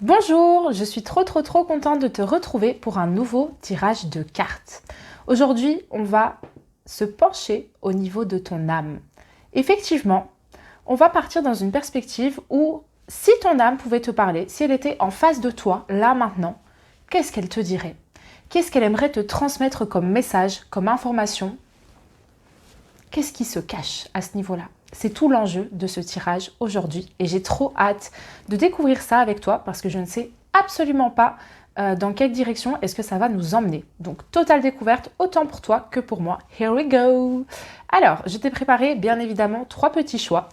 Bonjour, je suis trop contente de te retrouver pour un nouveau tirage de cartes. Aujourd'hui, on va se pencher au niveau de ton âme. Effectivement, on va partir dans une perspective où si ton âme pouvait te parler, si elle était en face de toi, là maintenant, qu'est-ce qu'elle te dirait? Qu'est-ce qu'elle aimerait te transmettre comme message, comme information? Qu'est-ce qui se cache à ce niveau-là? C'est tout l'enjeu de ce tirage aujourd'hui et j'ai trop hâte de découvrir ça avec toi parce que je ne sais absolument pas dans quelle direction est-ce que ça va nous emmener. Donc, totale découverte, autant pour toi que pour moi. Here we go! Alors, je t'ai préparé bien évidemment 3 petits choix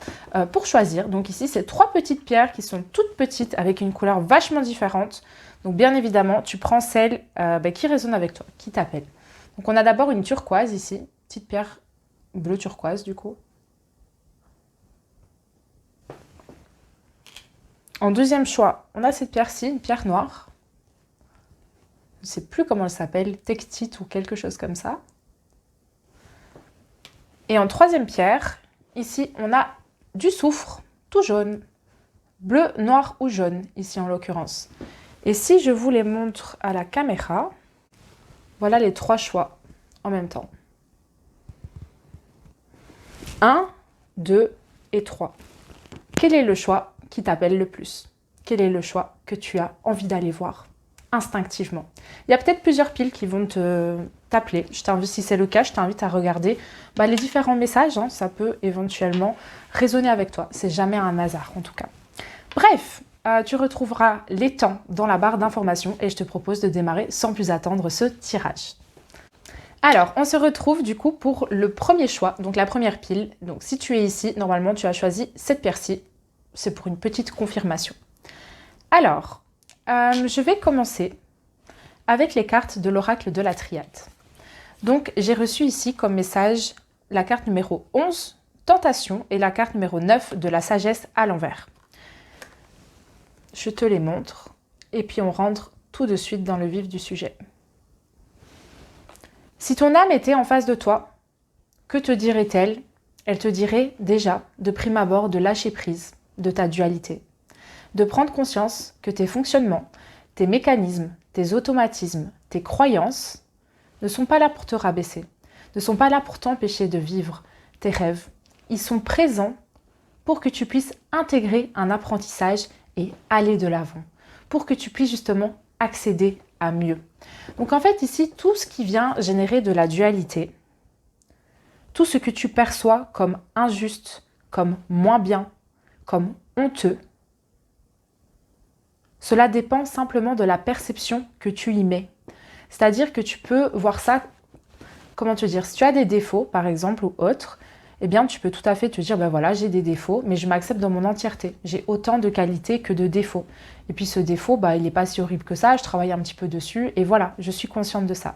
pour choisir. Donc ici, c'est 3 petites pierres qui sont toutes petites avec une couleur vachement différente. Donc bien évidemment, tu prends celle qui résonne avec toi, qui t'appelle. Donc on a d'abord une turquoise ici, petite pierre bleu turquoise du coup. En deuxième choix, on a cette pierre-ci, une pierre noire. Je ne sais plus comment elle s'appelle, tectite ou quelque chose comme ça. Et en troisième pierre, ici, on a du soufre, tout jaune. Bleu, noir ou jaune, ici en l'occurrence. Et si je vous les montre à la caméra, voilà les 3 choix en même temps. 1, 2 et 3. Quel est le choix qui t'appelle le plus? Quel est le choix que tu as envie d'aller voir instinctivement? Il y a peut-être plusieurs piles qui vont t'appeler. Si c'est le cas, je t'invite à regarder les différents messages. Ça peut éventuellement résonner avec toi. C'est jamais un hasard en tout cas. Bref, tu retrouveras les temps dans la barre d'informations et je te propose de démarrer sans plus attendre ce tirage. Alors, on se retrouve du coup pour le premier choix, donc la première pile. Donc si tu es ici, normalement tu as choisi cette pierre-ci. C'est pour une petite confirmation. Alors, je vais commencer avec les cartes de l'oracle de la triade. Donc, j'ai reçu ici comme message la carte numéro 11, tentation, et la carte numéro 9 de la sagesse à l'envers. Je te les montre et puis on rentre tout de suite dans le vif du sujet. Si ton âme était en face de toi, que te dirait-elle? Elle te dirait déjà, de prime abord, de lâcher prise de ta dualité, de prendre conscience que tes fonctionnements, tes mécanismes, tes automatismes, tes croyances ne sont pas là pour te rabaisser, ne sont pas là pour t'empêcher de vivre tes rêves. Ils sont présents pour que tu puisses intégrer un apprentissage et aller de l'avant, pour que tu puisses justement accéder à mieux. Donc en fait ici, tout ce qui vient générer de la dualité, tout ce que tu perçois comme injuste, comme moins bien, comme honteux, cela dépend simplement de la perception que tu y mets. C'est-à-dire que tu peux voir ça, comment te dire, si tu as des défauts par exemple ou autres, eh bien tu peux tout à fait te dire, voilà, j'ai des défauts, mais je m'accepte dans mon entièreté. J'ai autant de qualités que de défauts. Et puis ce défaut, il n'est pas si horrible que ça, je travaille un petit peu dessus, et voilà, je suis consciente de ça.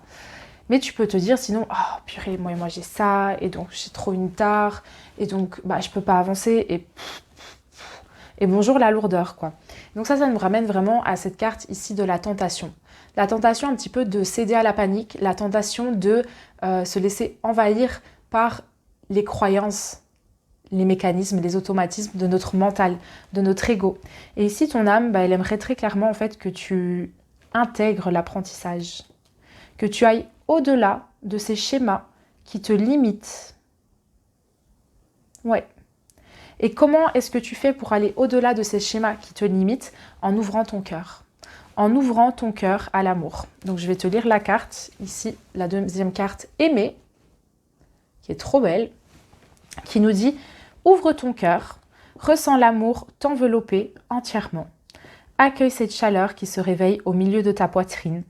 Mais tu peux te dire sinon, oh purée, moi j'ai ça, et donc j'ai trop une tare, et donc je peux pas avancer, et bonjour la lourdeur, quoi. Donc ça nous ramène vraiment à cette carte ici de la tentation. La tentation un petit peu de céder à la panique, la tentation de se laisser envahir par les croyances, les mécanismes, les automatismes de notre mental, de notre ego. Et ici, ton âme, elle aimerait très clairement en fait que tu intègres l'apprentissage, que tu ailles au-delà de ces schémas qui te limitent. Ouais. Et comment est-ce que tu fais pour aller au-delà de ces schémas qui te limitent? En ouvrant ton cœur. En ouvrant ton cœur à l'amour. Donc je vais te lire la carte. Ici, la deuxième carte, Aimer, qui est trop belle, qui nous dit « Ouvre ton cœur, ressens l'amour t'envelopper entièrement. Accueille cette chaleur qui se réveille au milieu de ta poitrine.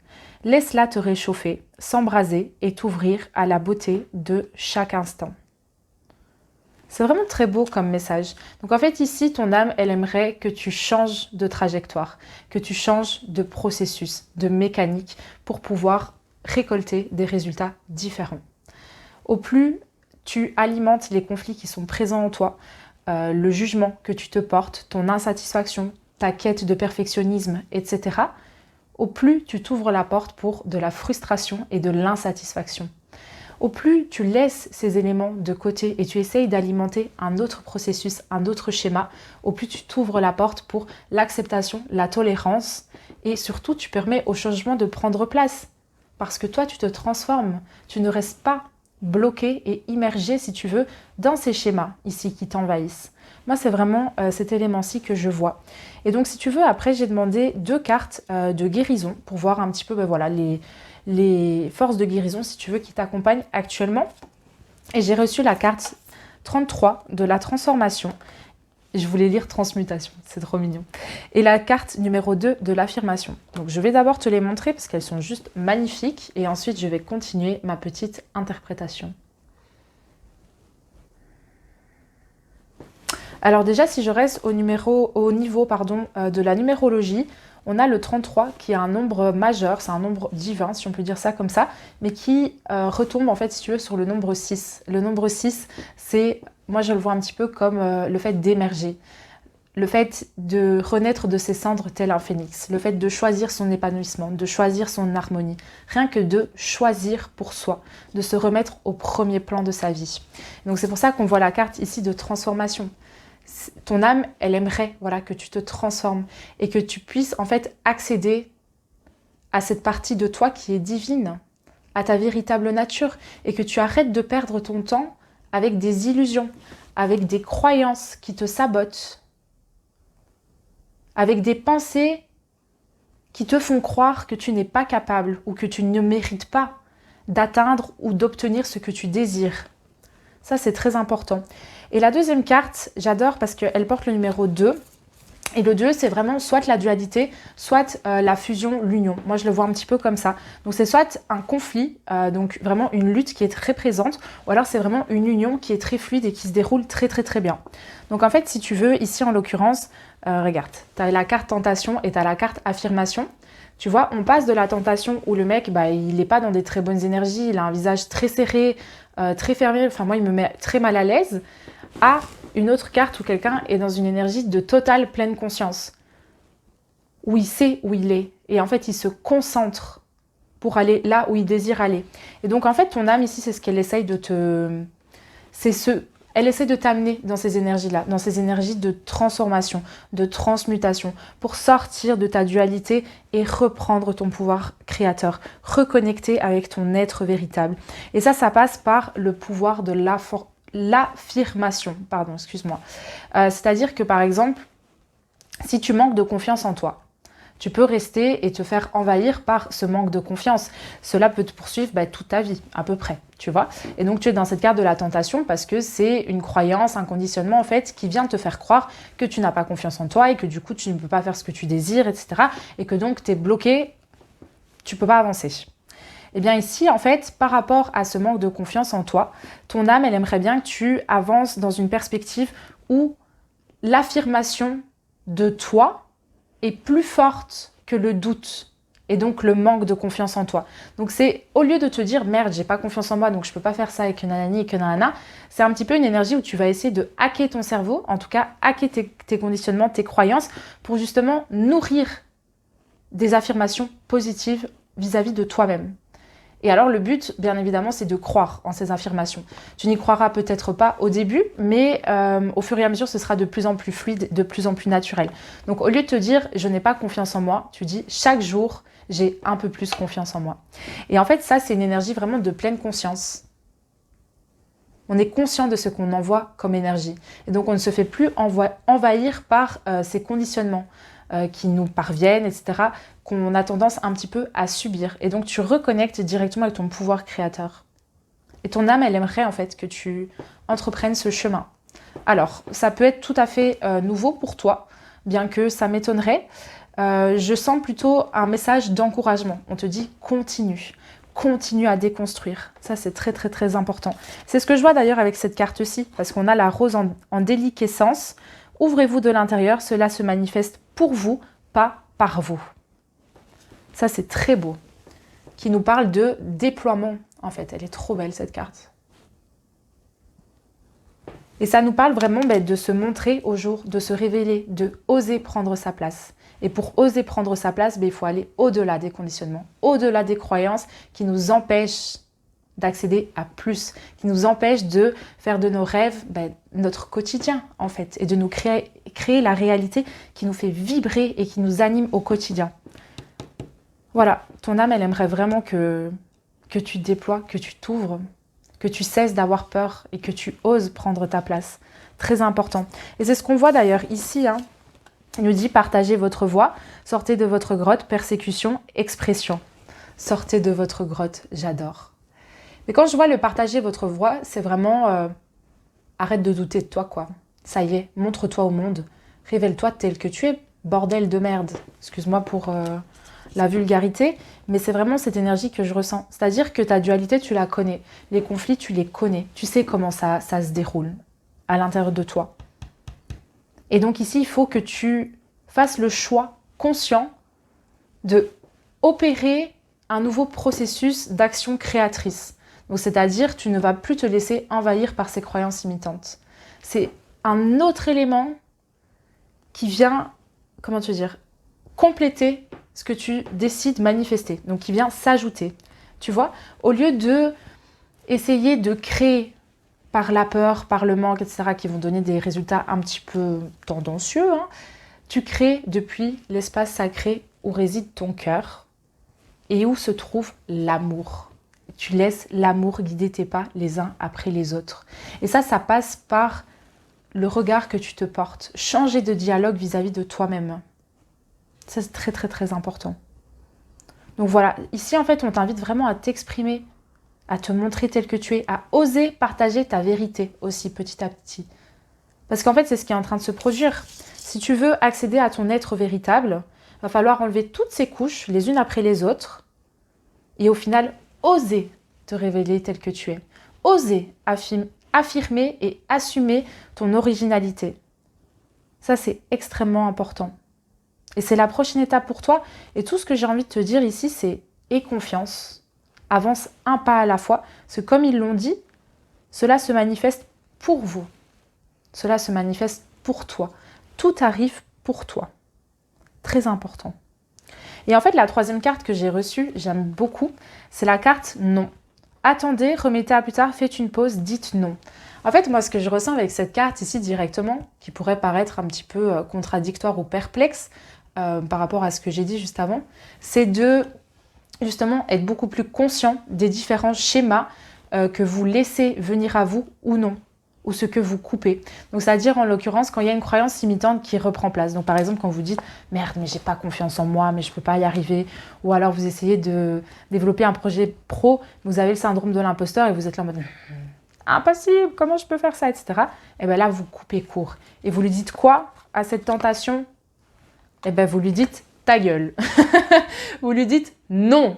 Laisse-la te réchauffer, s'embraser et t'ouvrir à la beauté de chaque instant. » C'est vraiment très beau comme message. Donc en fait ici, ton âme, elle aimerait que tu changes de trajectoire, que tu changes de processus, de mécanique pour pouvoir récolter des résultats différents. Au plus tu alimentes les conflits qui sont présents en toi, le jugement que tu te portes, ton insatisfaction, ta quête de perfectionnisme, etc., au plus tu t'ouvres la porte pour de la frustration et de l'insatisfaction. au plus tu laisses ces éléments de côté et tu essayes d'alimenter un autre processus, un autre schéma, au plus tu t'ouvres la porte pour l'acceptation, la tolérance et surtout tu permets au changement de prendre place. Parce que toi, tu te transformes, tu ne restes pas bloqué et immergé, si tu veux, dans ces schémas ici qui t'envahissent. Moi, c'est vraiment cet élément-ci que je vois. Et donc, si tu veux, après, j'ai demandé 2 cartes de guérison pour voir un petit peu voilà, les forces de guérison, si tu veux, qui t'accompagnent actuellement. Et j'ai reçu la carte 33 de la transformation. Je voulais lire transmutation, c'est trop mignon. Et la carte numéro 2 de l'affirmation. Donc je vais d'abord te les montrer parce qu'elles sont juste magnifiques. Et ensuite, je vais continuer ma petite interprétation. Alors déjà, si je reste au niveau de la numérologie, on a le 33 qui est un nombre majeur, c'est un nombre divin, si on peut dire ça comme ça, mais qui retombe en fait, si tu veux, sur le nombre 6. Le nombre 6, c'est, moi je le vois un petit peu comme le fait d'émerger, le fait de renaître de ses cendres tel un phénix, le fait de choisir son épanouissement, de choisir son harmonie, rien que de choisir pour soi, de se remettre au premier plan de sa vie. Donc c'est pour ça qu'on voit la carte ici de transformation. Ton âme, elle aimerait voilà, que tu te transformes et que tu puisses en fait accéder à cette partie de toi qui est divine, à ta véritable nature et que tu arrêtes de perdre ton temps avec des illusions, avec des croyances qui te sabotent, avec des pensées qui te font croire que tu n'es pas capable ou que tu ne mérites pas d'atteindre ou d'obtenir ce que tu désires. Ça, c'est très important. Et la deuxième carte, j'adore parce qu'elle porte le numéro 2. Et le 2, c'est vraiment soit la dualité, soit la fusion, l'union. Moi, je le vois un petit peu comme ça. Donc, c'est soit un conflit, donc vraiment une lutte qui est très présente, ou alors c'est vraiment une union qui est très fluide et qui se déroule très, très, très bien. Donc, en fait, si tu veux, ici, en l'occurrence, regarde, tu as la carte tentation et tu as la carte affirmation. Tu vois, on passe de la tentation où le mec, il n'est pas dans des très bonnes énergies, il a un visage très serré, très fermé, enfin moi, il me met très mal à l'aise, à une autre carte où quelqu'un est dans une énergie de totale pleine conscience, où il sait où il est, et en fait, il se concentre pour aller là où il désire aller. Et donc, en fait, ton âme ici, c'est ce qu'elle essaye de te... Elle essaie de t'amener dans ces énergies-là, dans ces énergies de transformation, de transmutation, pour sortir de ta dualité et reprendre ton pouvoir créateur, reconnecter avec ton être véritable. Et ça passe par le pouvoir de l'affirmation, c'est-à-dire que par exemple, si tu manques de confiance en toi, tu peux rester et te faire envahir par ce manque de confiance. Cela peut te poursuivre toute ta vie, à peu près, tu vois. Et donc, tu es dans cette carte de la tentation parce que c'est une croyance, un conditionnement, en fait, qui vient te faire croire que tu n'as pas confiance en toi et que du coup, tu ne peux pas faire ce que tu désires, etc. Et que donc, tu es bloqué, tu ne peux pas avancer. Et bien ici, en fait, par rapport à ce manque de confiance en toi, ton âme, elle aimerait bien que tu avances dans une perspective où l'affirmation de toi est plus forte que le doute et donc le manque de confiance en toi. Donc c'est, au lieu de te dire merde, j'ai pas confiance en moi donc je peux pas faire ça avec nanani et que nanana, c'est un petit peu une énergie où tu vas essayer de hacker ton cerveau, en tout cas hacker tes conditionnements, tes croyances pour justement nourrir des affirmations positives vis-à-vis de toi-même. Et alors le but, bien évidemment, c'est de croire en ces affirmations. Tu n'y croiras peut-être pas au début, mais au fur et à mesure, ce sera de plus en plus fluide, de plus en plus naturel. Donc au lieu de te dire « je n'ai pas confiance en moi », tu dis « chaque jour, j'ai un peu plus confiance en moi ». Et en fait, ça, c'est une énergie vraiment de pleine conscience. On est conscient de ce qu'on envoie comme énergie. Et donc on ne se fait plus envahir par ces conditionnements qui nous parviennent, etc., qu'on a tendance un petit peu à subir. Et donc, tu reconnectes directement avec ton pouvoir créateur. Et ton âme, elle aimerait en fait que tu entreprennes ce chemin. Alors, ça peut être tout à fait nouveau pour toi, bien que ça m'étonnerait. Je sens plutôt un message d'encouragement. On te dit « continue ». Continue à déconstruire. Ça, c'est très, très, très important. C'est ce que je vois d'ailleurs avec cette carte-ci, parce qu'on a la rose en déliquescence. Ouvrez-vous de l'intérieur, cela se manifeste pour vous, pas par vous. Ça, c'est très beau. Qui nous parle de déploiement, en fait. Elle est trop belle, cette carte. Et ça nous parle vraiment de se montrer au jour, de se révéler, de oser prendre sa place. Et pour oser prendre sa place, il faut aller au-delà des conditionnements, au-delà des croyances qui nous empêchent d'accéder à plus, qui nous empêche de faire de nos rêves notre quotidien en fait, et de nous créer la réalité qui nous fait vibrer et qui nous anime au quotidien. Voilà, ton âme, elle aimerait vraiment que tu te déploies, que tu t'ouvres, que tu cesses d'avoir peur et que tu oses prendre ta place. Très important. Et c'est ce qu'on voit d'ailleurs ici, il nous dit partagez votre voix, sortez de votre grotte, persécution, expression. Sortez de votre grotte, j'adore. Mais quand je vois le partager votre voix, c'est vraiment arrête de douter de toi, quoi. Ça y est, montre-toi au monde. Révèle-toi tel que tu es, bordel de merde. Excuse-moi pour la vulgarité, mais c'est vraiment cette énergie que je ressens. C'est-à-dire que ta dualité, tu la connais. Les conflits, tu les connais. Tu sais comment ça se déroule à l'intérieur de toi. Et donc ici, il faut que tu fasses le choix conscient de opérer un nouveau processus d'action créatrice. Donc, c'est-à-dire, tu ne vas plus te laisser envahir par ces croyances imitantes. C'est un autre élément qui vient, comment te dire, compléter ce que tu décides manifester. Donc, qui vient s'ajouter. Tu vois, au lieu de essayer de créer par la peur, par le manque, etc., qui vont donner des résultats un petit peu tendancieux, tu crées depuis l'espace sacré où réside ton cœur et où se trouve l'amour. Tu laisses l'amour guider tes pas les uns après les autres. Et ça passe par le regard que tu te portes. Changer de dialogue vis-à-vis de toi-même. Ça, c'est très, très, très important. Donc voilà, ici, en fait, on t'invite vraiment à t'exprimer, à te montrer tel que tu es, à oser partager ta vérité aussi petit à petit. Parce qu'en fait, c'est ce qui est en train de se produire. Si tu veux accéder à ton être véritable, il va falloir enlever toutes ces couches, les unes après les autres, et au final, oser te révéler tel que tu es. Oser affirmer et assumer ton originalité. Ça, c'est extrêmement important. Et c'est la prochaine étape pour toi. Et tout ce que j'ai envie de te dire ici, c'est aie confiance. Avance un pas à la fois. Parce que comme ils l'ont dit, cela se manifeste pour vous. Cela se manifeste pour toi. Tout arrive pour toi. Très important. Et en fait, la troisième carte que j'ai reçue, j'aime beaucoup, c'est la carte non. Attendez, remettez à plus tard, faites une pause, dites non. En fait, moi, ce que je ressens avec cette carte ici directement, qui pourrait paraître un petit peu contradictoire ou perplexe par rapport à ce que j'ai dit juste avant, c'est de justement être beaucoup plus conscient des différents schémas que vous laissez venir à vous ou non, ou ce que vous coupez. Donc, c'est-à-dire, en l'occurrence, quand il y a une croyance limitante qui reprend place. Donc, par exemple, quand vous dites « Merde, mais j'ai pas confiance en moi, mais je peux pas y arriver », ou alors vous essayez de développer un projet pro, vous avez le syndrome de l'imposteur et vous êtes là en mode « Impossible, comment je peux faire ça ?» etc. Et bien là, vous coupez court. Et vous lui dites quoi à cette tentation? Et bien, vous lui dites « Ta gueule !» Vous lui dites « Non !»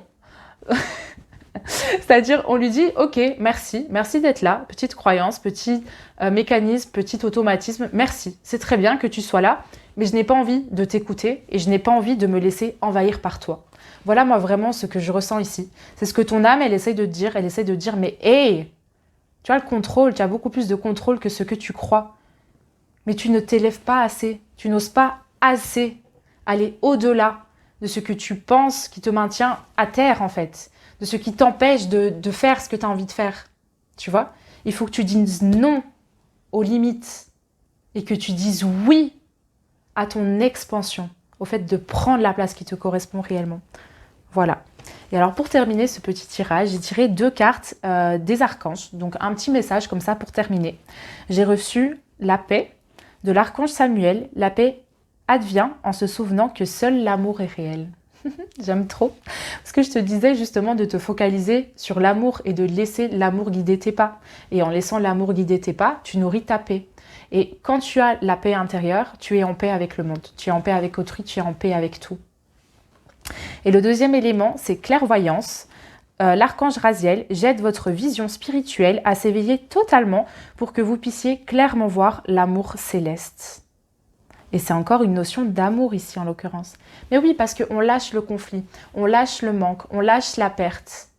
C'est-à-dire, on lui dit « Ok, merci d'être là, petite croyance, petit mécanisme, petit automatisme, merci, c'est très bien que tu sois là, mais je n'ai pas envie de t'écouter et je n'ai pas envie de me laisser envahir par toi. » Voilà, moi, vraiment, ce que je ressens ici. C'est ce que ton âme, elle essaye de te dire, mais hey, tu as le contrôle, tu as beaucoup plus de contrôle que ce que tu crois. Mais tu ne t'élèves pas assez, tu n'oses pas assez aller au-delà de ce que tu penses qui te maintient à terre, en fait. De ce qui t'empêche de faire ce que tu as envie de faire. Tu vois? Il faut que tu dises non aux limites et que tu dises oui à ton expansion, au fait de prendre la place qui te correspond réellement. Voilà. Et alors, pour terminer ce petit tirage, j'ai tiré 2 cartes des archanges. Donc, un petit message comme ça pour terminer. J'ai reçu la paix de l'archange Samuel. La paix advient en se souvenant que seul l'amour est réel. J'aime trop. Parce que je te disais justement de te focaliser sur l'amour et de laisser l'amour guider tes pas. Et en laissant l'amour guider tes pas, tu nourris ta paix. Et quand tu as la paix intérieure, tu es en paix avec le monde. Tu es en paix avec autrui, tu es en paix avec tout. Et le deuxième élément, c'est clairvoyance. L'archange Raziel jette votre vision spirituelle à s'éveiller totalement pour que vous puissiez clairement voir l'amour céleste. Et c'est encore une notion d'amour ici en l'occurrence. Mais oui, parce qu'on lâche le conflit, on lâche le manque, on lâche la perte.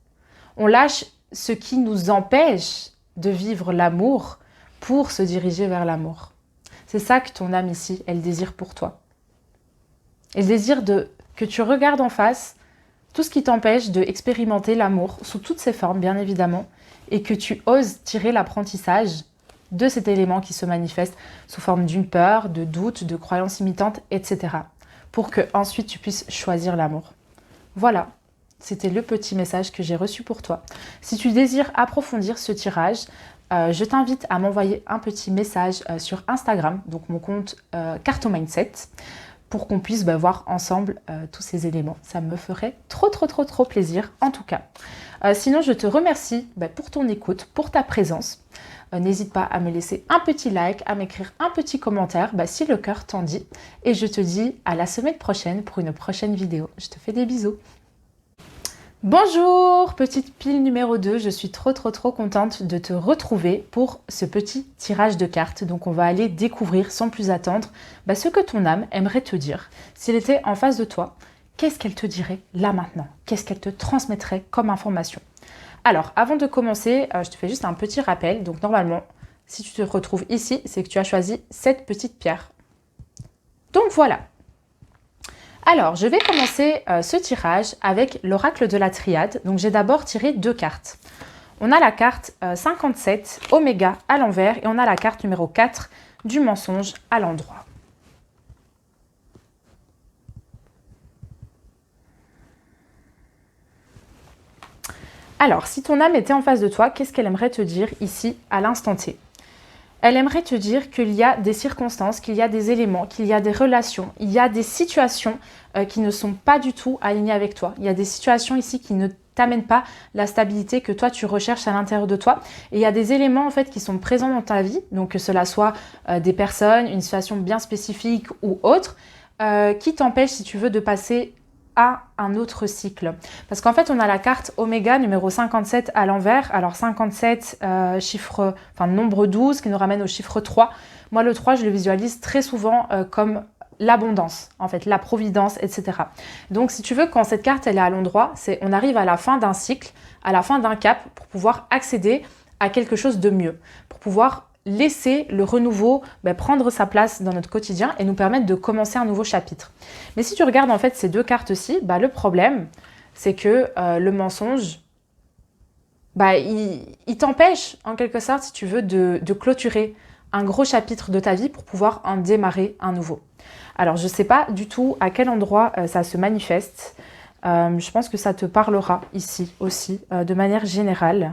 On lâche ce qui nous empêche de vivre l'amour pour se diriger vers l'amour. C'est ça que ton âme ici, elle désire pour toi. Elle désire que tu regardes en face tout ce qui t'empêche d'expérimenter l'amour sous toutes ses formes, bien évidemment, et que tu oses tirer l'apprentissage de cet élément qui se manifeste sous forme d'une peur, de doute, de croyances imitantes, etc. pour que ensuite tu puisses choisir l'amour. Voilà, c'était le petit message que j'ai reçu pour toi. Si tu désires approfondir ce tirage, je t'invite à m'envoyer un petit message sur Instagram, donc mon compte Carto Mindset, pour qu'on puisse voir ensemble tous ces éléments. Ça me ferait trop plaisir en tout cas. Sinon, je te remercie pour ton écoute, pour ta présence. N'hésite pas à me laisser un petit like, à m'écrire un petit commentaire si le cœur t'en dit. Et je te dis à la semaine prochaine pour une prochaine vidéo. Je te fais des bisous. Bonjour, petite pile numéro 2. Je suis trop contente de te retrouver pour ce petit tirage de cartes. Donc on va aller découvrir sans plus attendre ce que ton âme aimerait te dire. S'il était en face de toi, qu'est-ce qu'elle te dirait là maintenant? Qu'est-ce qu'elle te transmettrait comme information? Alors, avant de commencer, je te fais juste un petit rappel. Donc, normalement, si tu te retrouves ici, c'est que tu as choisi cette petite pierre. Donc, voilà. Alors, je vais commencer ce tirage avec l'oracle de la triade. Donc, j'ai d'abord tiré 2 cartes. On a la carte 57, Oméga à l'envers, et on a la carte numéro 4, du mensonge à l'endroit. Alors, si ton âme était en face de toi, qu'est-ce qu'elle aimerait te dire ici, à l'instant T? Elle aimerait te dire qu'il y a des circonstances, qu'il y a des éléments, qu'il y a des relations, il y a des situations qui ne sont pas du tout alignées avec toi. Il y a des situations ici qui ne t'amènent pas la stabilité que toi tu recherches à l'intérieur de toi. Et il y a des éléments en fait qui sont présents dans ta vie, donc que cela soit des personnes, une situation bien spécifique ou autre, qui t'empêchent, si tu veux, de passer à un autre cycle. Parce qu'en fait, on a la carte Oméga numéro 57 à l'envers. Alors 57, nombre 12 qui nous ramène au chiffre 3. Moi, le 3, je le visualise très souvent comme l'abondance, en fait, la providence, etc. Donc, si tu veux, quand cette carte elle est à l'endroit, on arrive à la fin d'un cycle, à la fin d'un cap, pour pouvoir accéder à quelque chose de mieux, pour pouvoir laisser le renouveau prendre sa place dans notre quotidien et nous permettre de commencer un nouveau chapitre. Mais si tu regardes en fait ces 2 cartes-ci, le problème, c'est que le mensonge, il t'empêche en quelque sorte, si tu veux, de clôturer un gros chapitre de ta vie pour pouvoir en démarrer un nouveau. Alors, je ne sais pas du tout à quel endroit ça se manifeste. Je pense que ça te parlera ici aussi, de manière générale.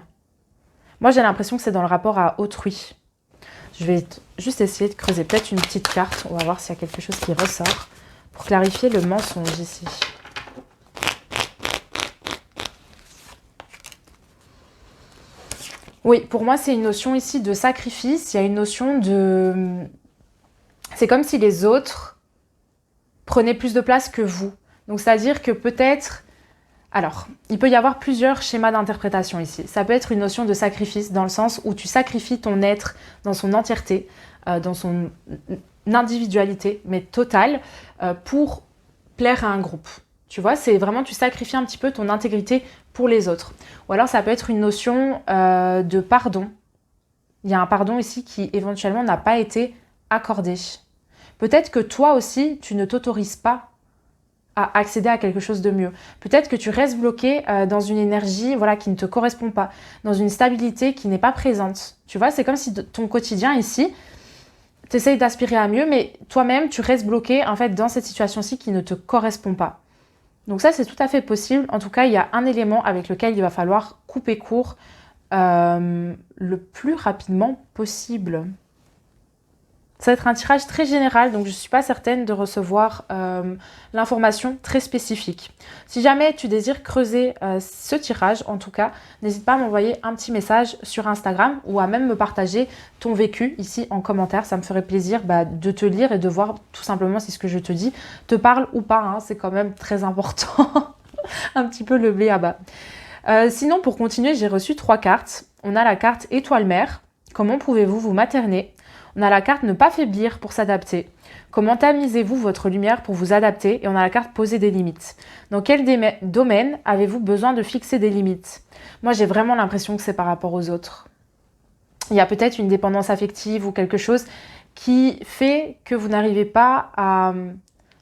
Moi, j'ai l'impression que c'est dans le rapport à autrui. Je vais juste essayer de creuser peut-être une petite carte. On va voir s'il y a quelque chose qui ressort pour clarifier le mensonge ici. Oui, pour moi, c'est une notion ici de sacrifice. Il y a une notion de... C'est comme si les autres prenaient plus de place que vous. Donc, c'est-à-dire que peut-être... Alors, il peut y avoir plusieurs schémas d'interprétation ici. Ça peut être une notion de sacrifice dans le sens où tu sacrifies ton être dans son entièreté, dans son individualité, mais totale, pour plaire à un groupe. Tu vois, c'est vraiment, tu sacrifies un petit peu ton intégrité pour les autres. Ou alors, ça peut être une notion de pardon. Il y a un pardon ici qui, éventuellement, n'a pas été accordé. Peut-être que toi aussi, tu ne t'autorises pas à accéder à quelque chose de mieux. Peut-être que tu restes bloqué dans une énergie qui ne te correspond pas, dans une stabilité qui n'est pas présente. Tu vois, c'est comme si ton quotidien ici, tu essayes d'aspirer à mieux, mais toi-même, tu restes bloqué en fait dans cette situation-ci qui ne te correspond pas. Donc ça, c'est tout à fait possible. En tout cas, il y a un élément avec lequel il va falloir couper court le plus rapidement possible. Ça va être un tirage très général, donc je ne suis pas certaine de recevoir l'information très spécifique. Si jamais tu désires creuser ce tirage, en tout cas, n'hésite pas à m'envoyer un petit message sur Instagram ou à même me partager ton vécu ici en commentaire. Ça me ferait plaisir de te lire et de voir tout simplement si ce que je te dis te parle ou pas. Hein. C'est quand même très important. Un petit peu le blé à bas. Sinon, pour continuer, j'ai reçu 3 cartes. On a la carte Étoile Mère. Comment pouvez-vous vous materner? On a la carte ne pas faiblir pour s'adapter. Comment tamisez-vous votre lumière pour vous adapter? Et on a la carte poser des limites. Dans quel domaine avez-vous besoin de fixer des limites? Moi, j'ai vraiment l'impression que c'est par rapport aux autres. Il y a peut-être une dépendance affective ou quelque chose qui fait que vous n'arrivez pas à...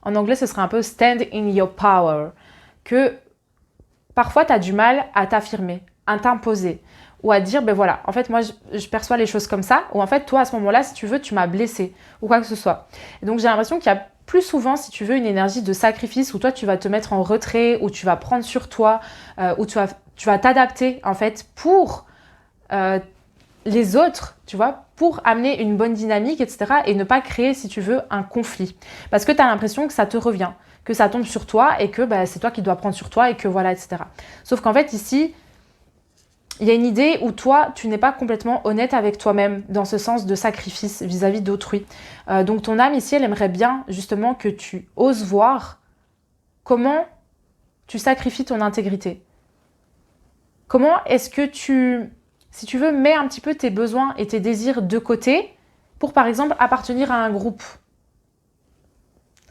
En anglais, ce serait un peu stand in your power. Que parfois tu as du mal à t'affirmer, à t'imposer ou à dire, ben voilà, en fait moi je perçois les choses comme ça, ou en fait toi à ce moment-là, si tu veux, tu m'as blessé ou quoi que ce soit. Et donc j'ai l'impression qu'il y a plus souvent, si tu veux, une énergie de sacrifice où toi tu vas te mettre en retrait, où tu vas prendre sur toi, où tu vas t'adapter en fait pour les autres, tu vois, pour amener une bonne dynamique, etc. et ne pas créer, si tu veux, un conflit. Parce que tu as l'impression que ça te revient, que ça tombe sur toi et que bah, c'est toi qui dois prendre sur toi et que voilà, etc. Sauf qu'en fait, ici, il y a une idée où toi, tu n'es pas complètement honnête avec toi-même dans ce sens de sacrifice vis-à-vis d'autrui. Donc ton âme ici, elle aimerait bien justement que tu oses voir comment tu sacrifies ton intégrité. Comment est-ce que tu, si tu veux, mets un petit peu tes besoins et tes désirs de côté pour, par exemple, appartenir à un groupe,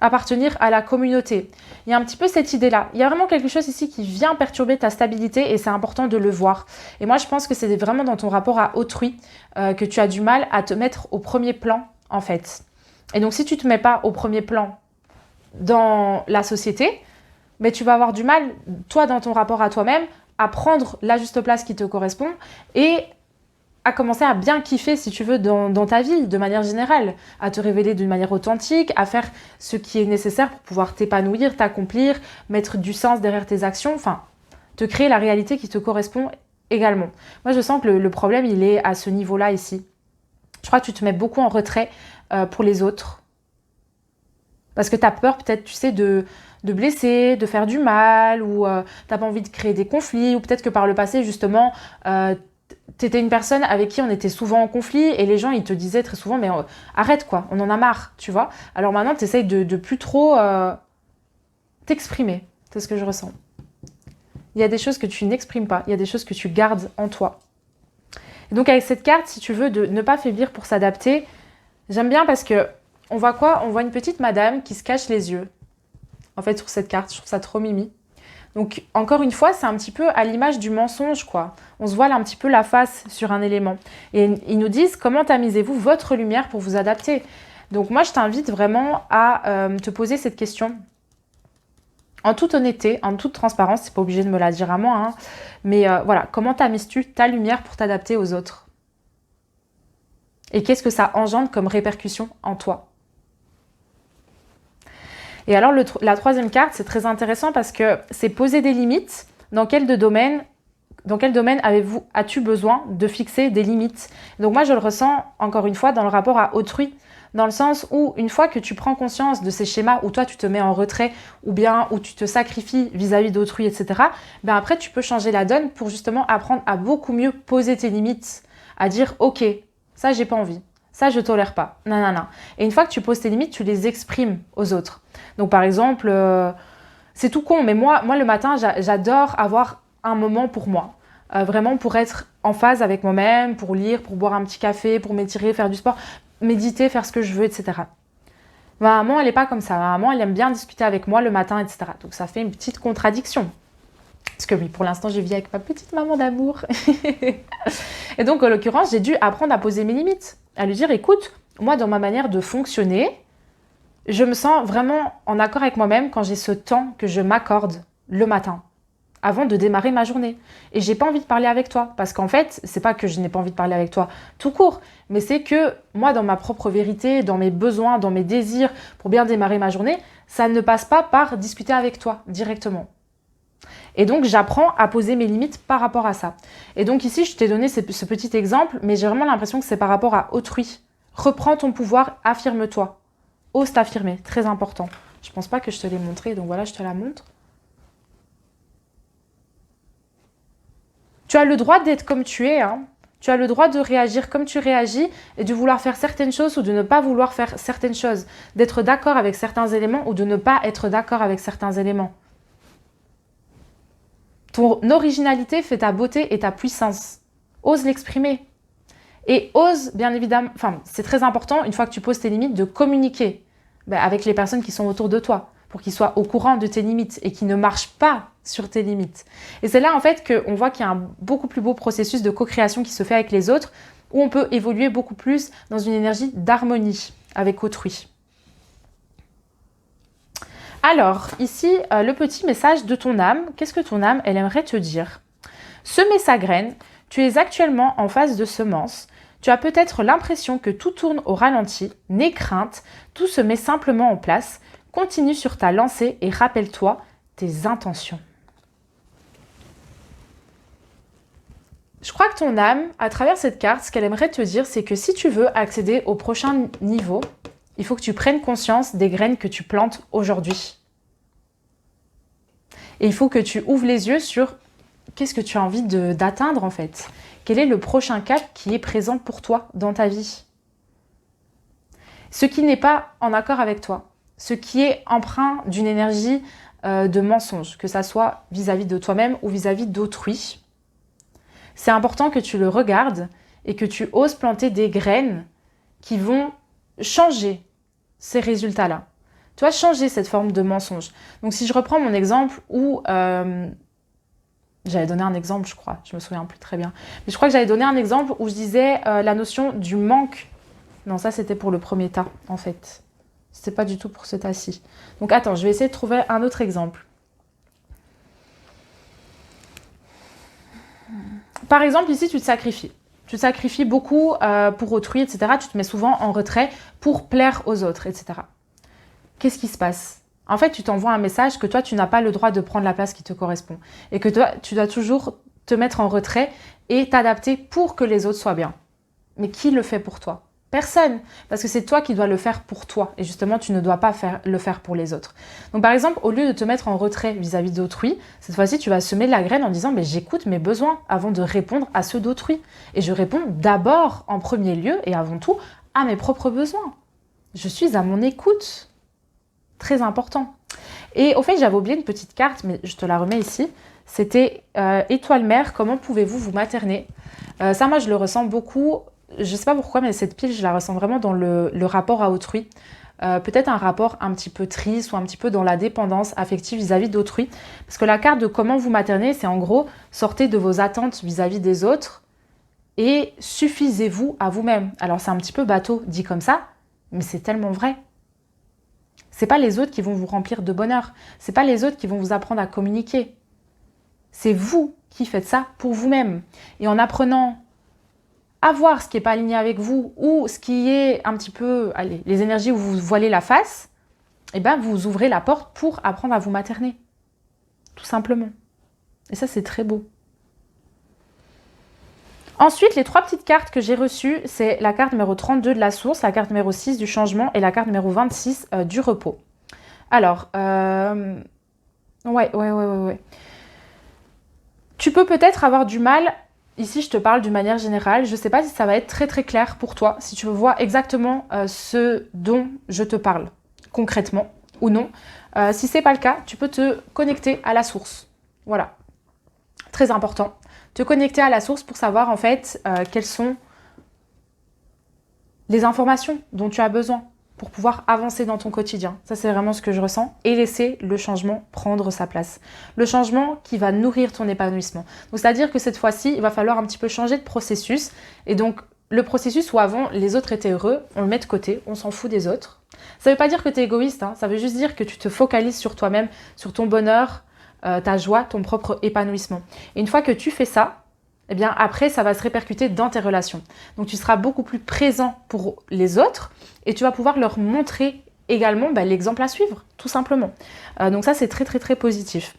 appartenir à la communauté. Il y a un petit peu cette idée-là. Il y a vraiment quelque chose ici qui vient perturber ta stabilité et c'est important de le voir. Et moi, je pense que c'est vraiment dans ton rapport à autrui que tu as du mal à te mettre au premier plan, en fait. Et donc, si tu ne te mets pas au premier plan dans la société, mais tu vas avoir du mal, toi, dans ton rapport à toi-même, à prendre la juste place qui te correspond et à commencer à bien kiffer, si tu veux, dans ta vie, de manière générale, à te révéler d'une manière authentique, à faire ce qui est nécessaire pour pouvoir t'épanouir, t'accomplir, mettre du sens derrière tes actions, enfin, te créer la réalité qui te correspond également. Moi, je sens que le problème, il est à ce niveau-là ici. Je crois que tu te mets beaucoup en retrait pour les autres. Parce que tu as peur, peut-être, tu sais, de blesser, de faire du mal, ou tu n'as pas envie de créer des conflits, ou peut-être que par le passé, justement, tu étais une personne avec qui on était souvent en conflit et les gens, ils te disaient très souvent, mais arrête quoi, on en a marre, tu vois. Alors maintenant, tu essayes de plus trop t'exprimer. C'est ce que je ressens. Il y a des choses que tu n'exprimes pas, il y a des choses que tu gardes en toi. Et donc avec cette carte, si tu veux, de ne pas faiblir pour s'adapter, j'aime bien parce que on voit quoi? On voit une petite madame qui se cache les yeux. En fait, sur cette carte, je trouve ça trop mimi. Donc, encore une fois, c'est un petit peu à l'image du mensonge, quoi. On se voile un petit peu la face sur un élément. Et ils nous disent, comment tamisez-vous votre lumière pour vous adapter? Donc, moi, je t'invite vraiment à te poser cette question. En toute honnêteté, en toute transparence, c'est pas obligé de me la dire à moi, hein, mais voilà, comment tamises-tu ta lumière pour t'adapter aux autres? Et qu'est-ce que ça engendre comme répercussion en toi? Et alors, la troisième carte, c'est très intéressant parce que c'est poser des limites. Dans quel domaine as-tu besoin de fixer des limites? Donc moi, je le ressens, encore une fois, dans le rapport à autrui. Dans le sens où, une fois que tu prends conscience de ces schémas où toi, tu te mets en retrait ou bien où tu te sacrifies vis-à-vis d'autrui, etc., ben après, tu peux changer la donne pour justement apprendre à beaucoup mieux poser tes limites. À dire, ok, ça, j'ai pas envie. Ça, je tolère pas. Nanana. Et une fois que tu poses tes limites, tu les exprimes aux autres. Donc, par exemple, c'est tout con, mais moi le matin, j'adore avoir un moment pour moi. Vraiment pour être en phase avec moi-même, pour lire, pour boire un petit café, pour m'étirer, faire du sport, méditer, faire ce que je veux, etc. Ma maman, elle n'est pas comme ça. Ma maman, elle aime bien discuter avec moi le matin, etc. Donc, ça fait une petite contradiction. Parce que oui, pour l'instant, je vis avec ma petite maman d'amour. Et donc, en l'occurrence, j'ai dû apprendre à poser mes limites. À lui dire, écoute, moi, dans ma manière de fonctionner, je me sens vraiment en accord avec moi-même quand j'ai ce temps que je m'accorde le matin, avant de démarrer ma journée. Et j'ai pas envie de parler avec toi. Parce qu'en fait, c'est pas que je n'ai pas envie de parler avec toi tout court, mais c'est que moi, dans ma propre vérité, dans mes besoins, dans mes désirs, pour bien démarrer ma journée, ça ne passe pas par discuter avec toi directement. Et donc, j'apprends à poser mes limites par rapport à ça. Et donc ici, je t'ai donné ce petit exemple, mais j'ai vraiment l'impression que c'est par rapport à autrui. Reprends ton pouvoir, affirme-toi. Ose t'affirmer, très important. Je pense pas que je te l'ai montré, donc voilà, je te la montre. Tu as le droit d'être comme tu es, hein. Tu as le droit de réagir comme tu réagis et de vouloir faire certaines choses ou de ne pas vouloir faire certaines choses. D'être d'accord avec certains éléments ou de ne pas être d'accord avec certains éléments. Ton originalité fait ta beauté et ta puissance. Ose l'exprimer. Et ose, bien évidemment, enfin, c'est très important, une fois que tu poses tes limites, de communiquer avec les personnes qui sont autour de toi, pour qu'ils soient au courant de tes limites et qu'ils ne marchent pas sur tes limites. Et c'est là, en fait, qu'on voit qu'il y a un beaucoup plus beau processus de co-création qui se fait avec les autres, où on peut évoluer beaucoup plus dans une énergie d'harmonie avec autrui. Alors, ici, le petit message de ton âme. Qu'est-ce que ton âme, elle aimerait te dire? Semer sa graine, tu es actuellement en phase de semence. Tu as peut-être l'impression que tout tourne au ralenti. N'aie crainte, tout se met simplement en place. Continue sur ta lancée et rappelle-toi tes intentions. Je crois que ton âme, à travers cette carte, ce qu'elle aimerait te dire, c'est que si tu veux accéder au prochain niveau, il faut que tu prennes conscience des graines que tu plantes aujourd'hui. Et il faut que tu ouvres les yeux sur qu'est-ce que tu as envie d'atteindre en fait. Quel est le prochain cap qui est présent pour toi dans ta vie? Ce qui n'est pas en accord avec toi, ce qui est empreint d'une énergie de mensonge, que ça soit vis-à-vis de toi-même ou vis-à-vis d'autrui. C'est important que tu le regardes et que tu oses planter des graines qui vont changer ces résultats-là. Tu vois, changer cette forme de mensonge. Donc si je reprends mon exemple où... j'avais donné un exemple, je crois. Je me souviens plus très bien. Mais je crois que j'avais donné un exemple où je disais la notion du manque. Non, ça, c'était pour le premier tas, en fait. C'était pas du tout pour ce tas-ci. Donc, attends, je vais essayer de trouver un autre exemple. Par exemple, ici, tu te sacrifies. Tu te sacrifies beaucoup pour autrui, etc. Tu te mets souvent en retrait pour plaire aux autres, etc. Qu'est-ce qui se passe? En fait, tu t'envoies un message que toi, tu n'as pas le droit de prendre la place qui te correspond. Et que toi, tu dois toujours te mettre en retrait et t'adapter pour que les autres soient bien. Mais qui le fait pour toi? Personne. Parce que c'est toi qui dois le faire pour toi. Et justement, tu ne dois pas le faire pour les autres. Donc, par exemple, au lieu de te mettre en retrait vis-à-vis d'autrui, cette fois-ci, tu vas semer la graine en disant « j'écoute mes besoins avant de répondre à ceux d'autrui. Et je réponds d'abord, en premier lieu et avant tout, à mes propres besoins. Je suis à mon écoute. » Très important. Et au fait, j'avais oublié une petite carte, mais je te la remets ici. C'était étoile mère, comment pouvez-vous vous materner? Ça, moi, je le ressens beaucoup. Je ne sais pas pourquoi, mais cette pile, je la ressens vraiment dans le rapport à autrui. Peut-être un rapport un petit peu triste ou un petit peu dans la dépendance affective vis-à-vis d'autrui. Parce que la carte de comment vous materner, c'est en gros, sortez de vos attentes vis-à-vis des autres et suffisez-vous à vous-même. Alors, c'est un petit peu bateau dit comme ça, mais c'est tellement vrai. C'est pas les autres qui vont vous remplir de bonheur. C'est pas les autres qui vont vous apprendre à communiquer. C'est vous qui faites ça pour vous-même. Et en apprenant à voir ce qui n'est pas aligné avec vous ou ce qui est un petit peu, allez, les énergies où vous voilez la face, eh ben vous ouvrez la porte pour apprendre à vous materner. Tout simplement. Et ça, c'est très beau. Ensuite, les 3 petites cartes que j'ai reçues, c'est la carte numéro 32 de la source, la carte numéro 6 du changement et la carte numéro 26 du repos. Alors, ouais. Tu peux peut-être avoir du mal, ici je te parle d'une manière générale, je ne sais pas si ça va être très très clair pour toi, si tu veux voir exactement ce dont je te parle, concrètement ou non. Si ce n'est pas le cas, tu peux te connecter à la source. Voilà, très important. Te connecter à la source pour savoir en fait quelles sont les informations dont tu as besoin pour pouvoir avancer dans ton quotidien. Ça, c'est vraiment ce que je ressens. Et laisser le changement prendre sa place. Le changement qui va nourrir ton épanouissement. Donc, c'est-à-dire que cette fois-ci, il va falloir un petit peu changer de processus. Et donc, le processus où avant, les autres étaient heureux, on le met de côté, on s'en fout des autres. Ça ne veut pas dire que tu es égoïste, hein. Ça veut juste dire que tu te focalises sur toi-même, sur ton bonheur, ta joie, ton propre épanouissement. Et une fois que tu fais ça, eh bien après, ça va se répercuter dans tes relations. Donc, tu seras beaucoup plus présent pour les autres et tu vas pouvoir leur montrer également l'exemple à suivre, tout simplement. Donc ça, c'est très, très, très positif.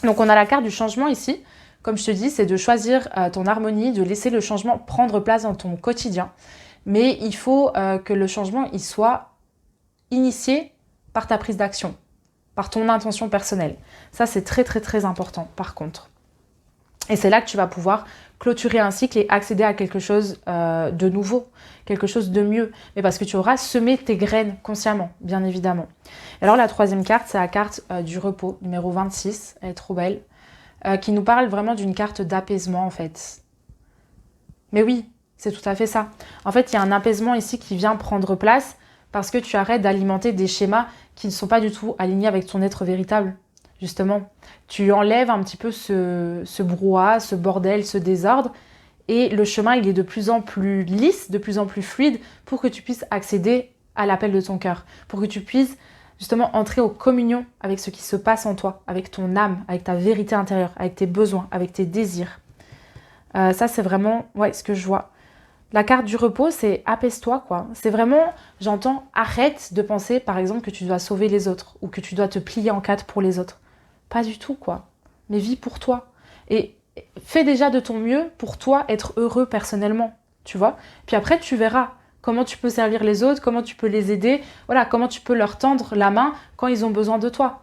Donc, on a la carte du changement ici. Comme je te dis, c'est de choisir ton harmonie, de laisser le changement prendre place dans ton quotidien. Mais il faut que le changement, il soit initié par ta prise d'action, par ton intention personnelle. Ça, c'est très, très, très important, par contre. Et c'est là que tu vas pouvoir clôturer un cycle et accéder à quelque chose de nouveau, quelque chose de mieux. Mais parce que tu auras semé tes graines consciemment, bien évidemment. Alors la 3e carte, c'est la carte du repos, numéro 26. Elle est trop belle. Qui nous parle vraiment d'une carte d'apaisement, en fait. Mais oui, c'est tout à fait ça. En fait, il y a un apaisement ici qui vient prendre place parce que tu arrêtes d'alimenter des schémas qui ne sont pas du tout alignés avec ton être véritable. Justement, tu enlèves un petit peu ce brouhaha, ce bordel, ce désordre et le chemin, il est de plus en plus lisse, de plus en plus fluide pour que tu puisses accéder à l'appel de ton cœur, pour que tu puisses justement entrer en communion avec ce qui se passe en toi, avec ton âme, avec ta vérité intérieure, avec tes besoins, avec tes désirs. Ça, c'est vraiment ce que je vois. La carte du repos, c'est apaise-toi, quoi. C'est vraiment, j'entends, arrête de penser, par exemple, que tu dois sauver les autres ou que tu dois te plier en quatre pour les autres. Pas du tout, quoi. Mais vis pour toi. Et fais déjà de ton mieux pour toi être heureux personnellement, tu vois. Puis après, tu verras comment tu peux servir les autres, comment tu peux les aider, voilà, comment tu peux leur tendre la main quand ils ont besoin de toi.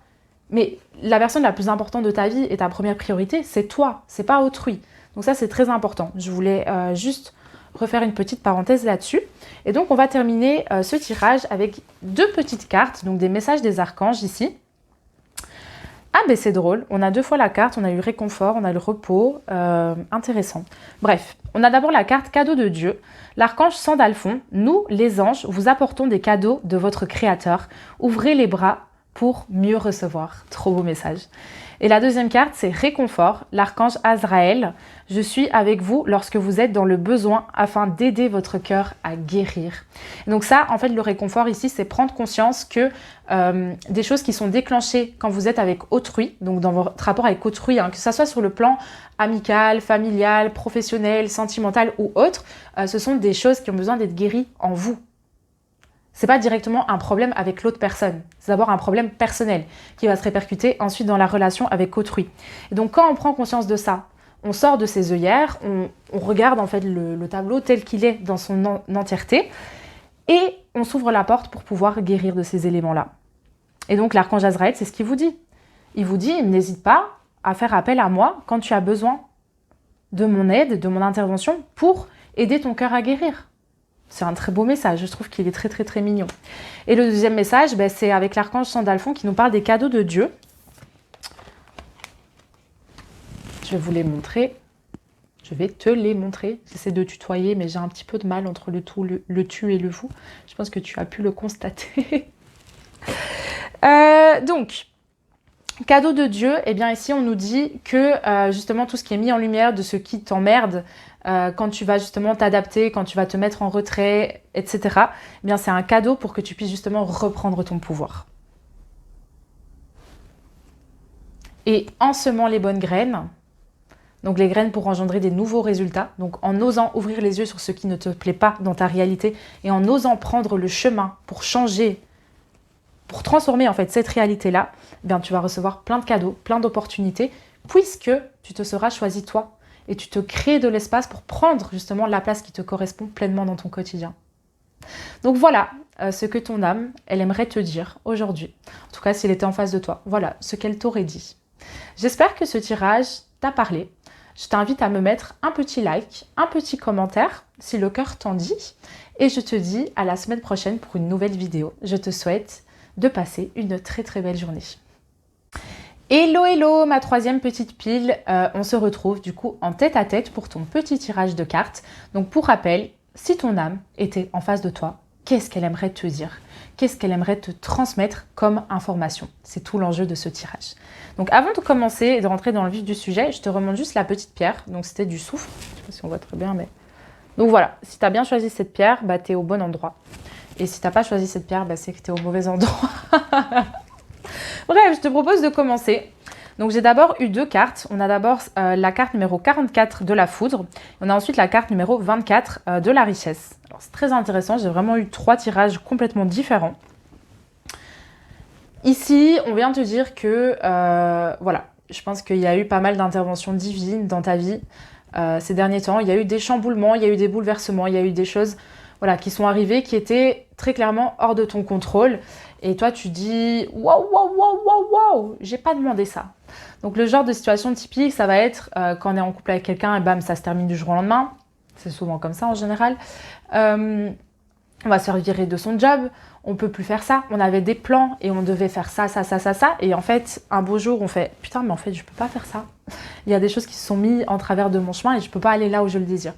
Mais la personne la plus importante de ta vie et ta première priorité, c'est toi, c'est pas autrui. Donc ça, c'est très important. Je voulais juste refaire une petite parenthèse là-dessus. Et donc, on va terminer ce tirage avec 2 petites cartes, donc des messages des archanges ici. Ah, ben c'est drôle, on a 2 fois la carte, on a eu réconfort, on a le repos, intéressant. Bref, on a d'abord la carte cadeau de Dieu. L'archange Sandalphon, nous, les anges, vous apportons des cadeaux de votre Créateur. Ouvrez les bras pour mieux recevoir. Trop beau message. Et la deuxième carte, c'est réconfort. L'archange Azraël, je suis avec vous lorsque vous êtes dans le besoin afin d'aider votre cœur à guérir. Et donc ça, en fait, le réconfort ici, c'est prendre conscience que des choses qui sont déclenchées quand vous êtes avec autrui, donc dans votre rapport avec autrui, que ça soit sur le plan amical, familial, professionnel, sentimental ou autre, ce sont des choses qui ont besoin d'être guéries en vous. C'est pas directement un problème avec l'autre personne. C'est d'abord un problème personnel qui va se répercuter ensuite dans la relation avec autrui. Et donc, quand on prend conscience de ça, on sort de ses œillères, on regarde en fait le tableau tel qu'il est dans son entièreté et on s'ouvre la porte pour pouvoir guérir de ces éléments-là. Et donc, l'archange Azraël, c'est ce qu'il vous dit. Il vous dit, n'hésite pas à faire appel à moi quand tu as besoin de mon aide, de mon intervention pour aider ton cœur à guérir. C'est un très beau message, je trouve qu'il est très très très mignon. Et le deuxième message, c'est avec l'archange Sandalphon qui nous parle des cadeaux de Dieu. Je vais vous les montrer. Je vais te les montrer. J'essaie de tutoyer, mais j'ai un petit peu de mal entre le tu et le vous. Je pense que tu as pu le constater. Donc, cadeau de Dieu, eh bien ici on nous dit que justement tout ce qui est mis en lumière de ce qui t'emmerde, quand tu vas justement t'adapter, quand tu vas te mettre en retrait, etc. Eh bien, c'est un cadeau pour que tu puisses justement reprendre ton pouvoir. Et en semant les bonnes graines, donc les graines pour engendrer des nouveaux résultats, donc en osant ouvrir les yeux sur ce qui ne te plaît pas dans ta réalité et en osant prendre le chemin pour changer, pour transformer en fait cette réalité-là, eh bien, tu vas recevoir plein de cadeaux, plein d'opportunités, puisque tu te seras choisi toi. Et tu te crées de l'espace pour prendre justement la place qui te correspond pleinement dans ton quotidien. Donc voilà ce que ton âme, elle aimerait te dire aujourd'hui. En tout cas, s'il était en face de toi. Voilà ce qu'elle t'aurait dit. J'espère que ce tirage t'a parlé. Je t'invite à me mettre un petit like, un petit commentaire, si le cœur t'en dit. Et je te dis à la semaine prochaine pour une nouvelle vidéo. Je te souhaite de passer une très très belle journée. Hello hello ma troisième petite pile, on se retrouve du coup en tête à tête pour ton petit tirage de cartes. Donc pour rappel, si ton âme était en face de toi, qu'est-ce qu'elle aimerait te dire? Qu'est-ce qu'elle aimerait te transmettre comme information? C'est tout l'enjeu de ce tirage. Donc avant de commencer et de rentrer dans le vif du sujet, je te remonte juste la petite pierre. Donc c'était du soufre, je ne sais pas si on voit très bien mais... Donc voilà, si tu as bien choisi cette pierre, tu es au bon endroit. Et si tu n'as pas choisi cette pierre, c'est que tu es au mauvais endroit. Bref, je te propose de commencer. Donc j'ai d'abord eu 2 cartes. On a d'abord la carte numéro 44 de la foudre. On a ensuite la carte numéro 24 de la richesse. Alors c'est très intéressant, j'ai vraiment eu 3 tirages complètement différents. Ici, on vient te dire que, voilà, je pense qu'il y a eu pas mal d'interventions divines dans ta vie ces derniers temps. Il y a eu des chamboulements, il y a eu des bouleversements, il y a eu des choses qui sont arrivées qui étaient très clairement hors de ton contrôle. Et toi, tu dis « Waouh, waouh, waouh, waouh, waouh, j'ai pas demandé ça ». Donc, le genre de situation typique, ça va être quand on est en couple avec quelqu'un et bam, ça se termine du jour au lendemain. C'est souvent comme ça en général. On va se faire virer de son job, on peut plus faire ça. On avait des plans et on devait faire ça. Et en fait, un beau jour, on fait « Putain, mais en fait, je peux pas faire ça. Il y a des choses qui se sont mises en travers de mon chemin et je peux pas aller là où je le désire. »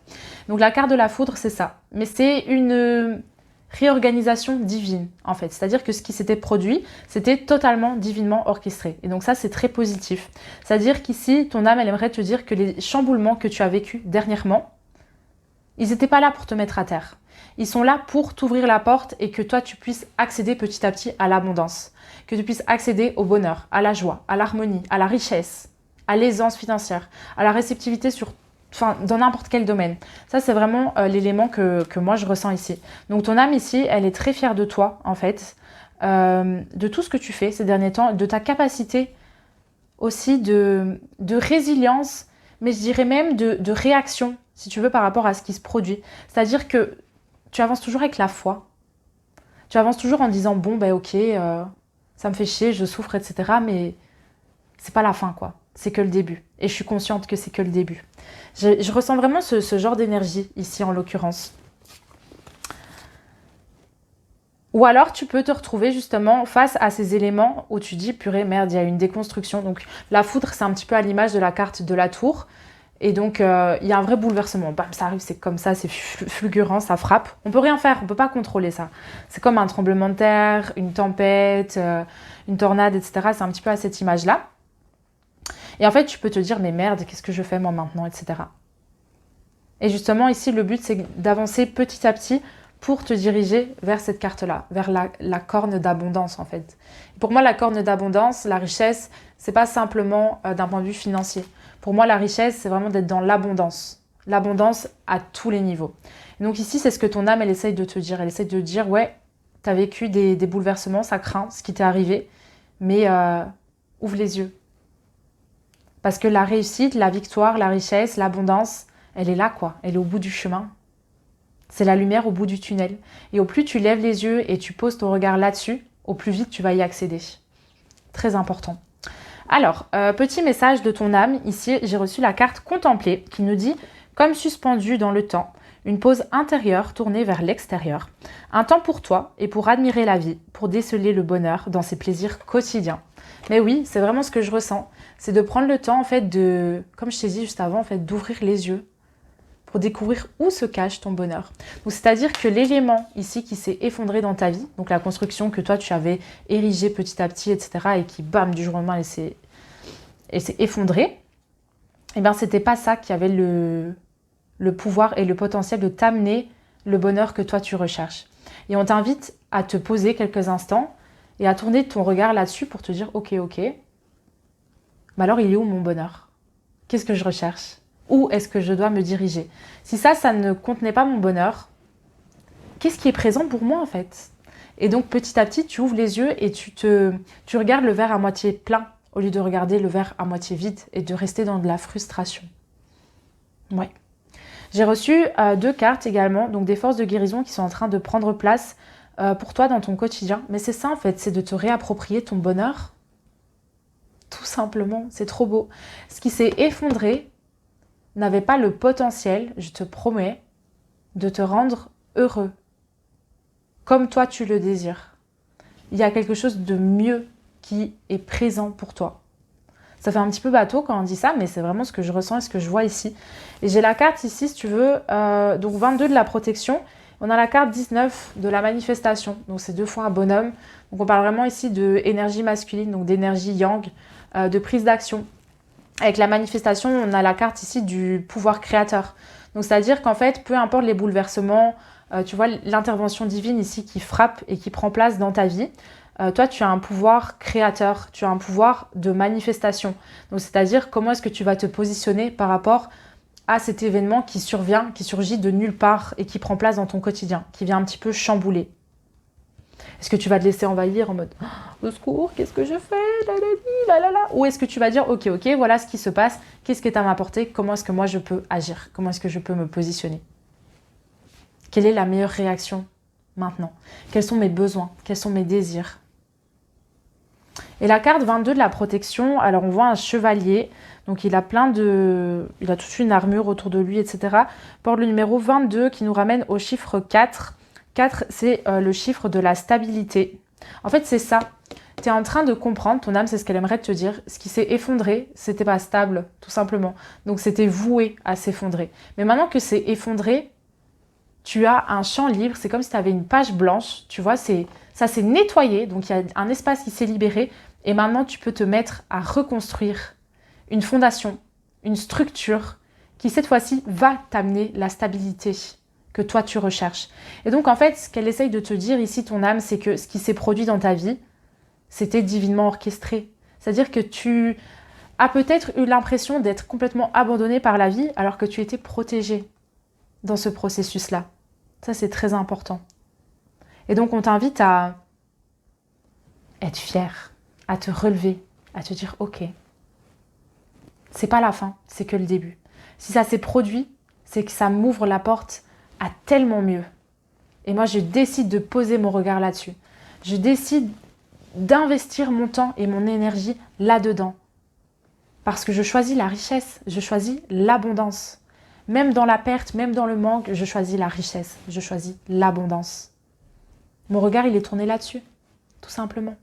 Donc, la carte de la foudre, c'est ça. Mais c'est une réorganisation divine, en fait. C'est-à-dire que ce qui s'était produit, c'était totalement divinement orchestré. Et donc ça, c'est très positif. C'est-à-dire qu'ici, ton âme, elle aimerait te dire que les chamboulements que tu as vécus dernièrement, ils n'étaient pas là pour te mettre à terre. Ils sont là pour t'ouvrir la porte et que toi, tu puisses accéder petit à petit à l'abondance. que tu puisses accéder au bonheur, à la joie, à l'harmonie, à la richesse, à l'aisance financière, à la réceptivité dans n'importe quel domaine. Ça, c'est vraiment l'élément que moi, je ressens ici. Donc, ton âme ici, elle est très fière de toi, en fait, de tout ce que tu fais ces derniers temps, de ta capacité aussi de résilience, mais je dirais même de réaction, si tu veux, par rapport à ce qui se produit. C'est-à-dire que tu avances toujours avec la foi. Tu avances toujours en disant, bon, ben ok, ça me fait chier, je souffre, etc. Mais c'est pas la fin, quoi. C'est que le début. Et je suis consciente que c'est que le début. Je ressens vraiment ce genre d'énergie ici, en l'occurrence. Ou alors, tu peux te retrouver justement face à ces éléments où tu dis, purée, merde, il y a une déconstruction. Donc, la foudre, c'est un petit peu à l'image de la carte de la tour. Et donc, il y a un vrai bouleversement. Bam, ça arrive, c'est comme ça, c'est fulgurant, ça frappe. On peut rien faire, on peut pas contrôler ça. C'est comme un tremblement de terre, une tempête, une tornade, etc. C'est un petit peu à cette image-là. Et en fait, tu peux te dire, mais merde, qu'est-ce que je fais moi maintenant, etc. Et justement, ici, le but, c'est d'avancer petit à petit pour te diriger vers cette carte-là, vers la corne d'abondance, en fait. Pour moi, la corne d'abondance, la richesse, c'est pas simplement d'un point de vue financier. Pour moi, la richesse, c'est vraiment d'être dans l'abondance. L'abondance à tous les niveaux. Et donc ici, c'est ce que ton âme, elle essaye de te dire. Elle essaye de dire, ouais, tu as vécu des bouleversements, ça craint ce qui t'est arrivé, mais ouvre les yeux. Parce que la réussite, la victoire, la richesse, l'abondance, elle est là, quoi. Elle est au bout du chemin. C'est la lumière au bout du tunnel. Et au plus tu lèves les yeux et tu poses ton regard là-dessus, au plus vite tu vas y accéder. Très important. Alors, petit message de ton âme. Ici, j'ai reçu la carte Contempler qui nous dit « Comme suspendu dans le temps, une pause intérieure tournée vers l'extérieur. Un temps pour toi et pour admirer la vie, pour déceler le bonheur dans ses plaisirs quotidiens. » Mais oui, c'est vraiment ce que je ressens. C'est de prendre le temps, en fait, comme je t'ai dit juste avant, en fait, d'ouvrir les yeux pour découvrir où se cache ton bonheur. Donc, c'est-à-dire que l'élément ici qui s'est effondré dans ta vie, donc la construction que toi tu avais érigée petit à petit, etc., et qui, bam, du jour au lendemain, elle s'est effondrée, eh bien, c'était pas ça qui avait le pouvoir et le potentiel de t'amener le bonheur que toi tu recherches. Et on t'invite à te poser quelques instants et à tourner ton regard là-dessus pour te dire, ok, mais alors il est où mon bonheur? Qu'est-ce que je recherche? Où est-ce que je dois me diriger? Si ça ne contenait pas mon bonheur, qu'est-ce qui est présent pour moi en fait? Et donc petit à petit, tu ouvres les yeux et tu regardes le verre à moitié plein au lieu de regarder le verre à moitié vide et de rester dans de la frustration. Ouais. J'ai reçu 2 cartes également, donc des forces de guérison qui sont en train de prendre place pour toi dans ton quotidien. Mais c'est ça en fait, c'est de te réapproprier ton bonheur. Tout simplement, c'est trop beau. Ce qui s'est effondré n'avait pas le potentiel, je te promets, de te rendre heureux, comme toi tu le désires. Il y a quelque chose de mieux qui est présent pour toi. Ça fait un petit peu bateau quand on dit ça, mais c'est vraiment ce que je ressens et ce que je vois ici. Et j'ai la carte ici, si tu veux, donc 22 de la protection. On a la carte 19 de la manifestation, donc c'est 2 fois un bonhomme. Donc on parle vraiment ici d'énergie masculine, donc d'énergie yang, de prise d'action. Avec la manifestation, on a la carte ici du pouvoir créateur. Donc c'est-à-dire qu'en fait, peu importe les bouleversements, tu vois l'intervention divine ici qui frappe et qui prend place dans ta vie, toi tu as un pouvoir créateur, tu as un pouvoir de manifestation. Donc c'est-à-dire comment est-ce que tu vas te positionner par rapport à cet événement qui survient, qui surgit de nulle part et qui prend place dans ton quotidien, qui vient un petit peu chambouler. Est-ce que tu vas te laisser envahir en mode « Au secours, qu'est-ce que je fais la. Ou est-ce que tu vas dire « Ok, voilà ce qui se passe, qu'est-ce que tu as à m'apporter, comment est-ce que moi je peux agir, comment est-ce que je peux me positionner ?» Quelle est la meilleure réaction maintenant? Quels sont mes besoins? Quels sont mes désirs? Et la carte 22 de la protection, alors on voit un chevalier, donc il a il a toute une armure autour de lui, etc. Porte le numéro 22 qui nous ramène au chiffre 4. 4, c'est le chiffre de la stabilité. En fait, c'est ça. Tu es en train de comprendre, ton âme, c'est ce qu'elle aimerait te dire. Ce qui s'est effondré, c'était pas stable, tout simplement. Donc, c'était voué à s'effondrer. Mais maintenant que c'est effondré, tu as un champ libre. C'est comme si tu avais une page blanche. Tu vois, ça s'est nettoyé. Donc, il y a un espace qui s'est libéré. Et maintenant, tu peux te mettre à reconstruire une fondation, une structure qui, cette fois-ci, va t'amener la stabilité que toi tu recherches. Et donc en fait, ce qu'elle essaye de te dire ici, ton âme, c'est que ce qui s'est produit dans ta vie, C'était divinement orchestré. C'est-à-dire que tu as peut-être eu l'impression d'être complètement abandonné par la vie alors que tu étais protégé dans ce processus-là. Ça, c'est très important. Et donc, on t'invite à être fier, à te relever, à te dire « Ok, c'est pas la fin, c'est que le début. Si ça s'est produit, c'est que ça m'ouvre la porte à tellement mieux. » Et moi, je décide de poser mon regard là-dessus. Je décide d'investir mon temps et mon énergie là-dedans. Parce que je choisis la richesse, je choisis l'abondance. Même dans la perte, même dans le manque, je choisis la richesse, je choisis l'abondance. Mon regard, il est tourné là-dessus, tout simplement.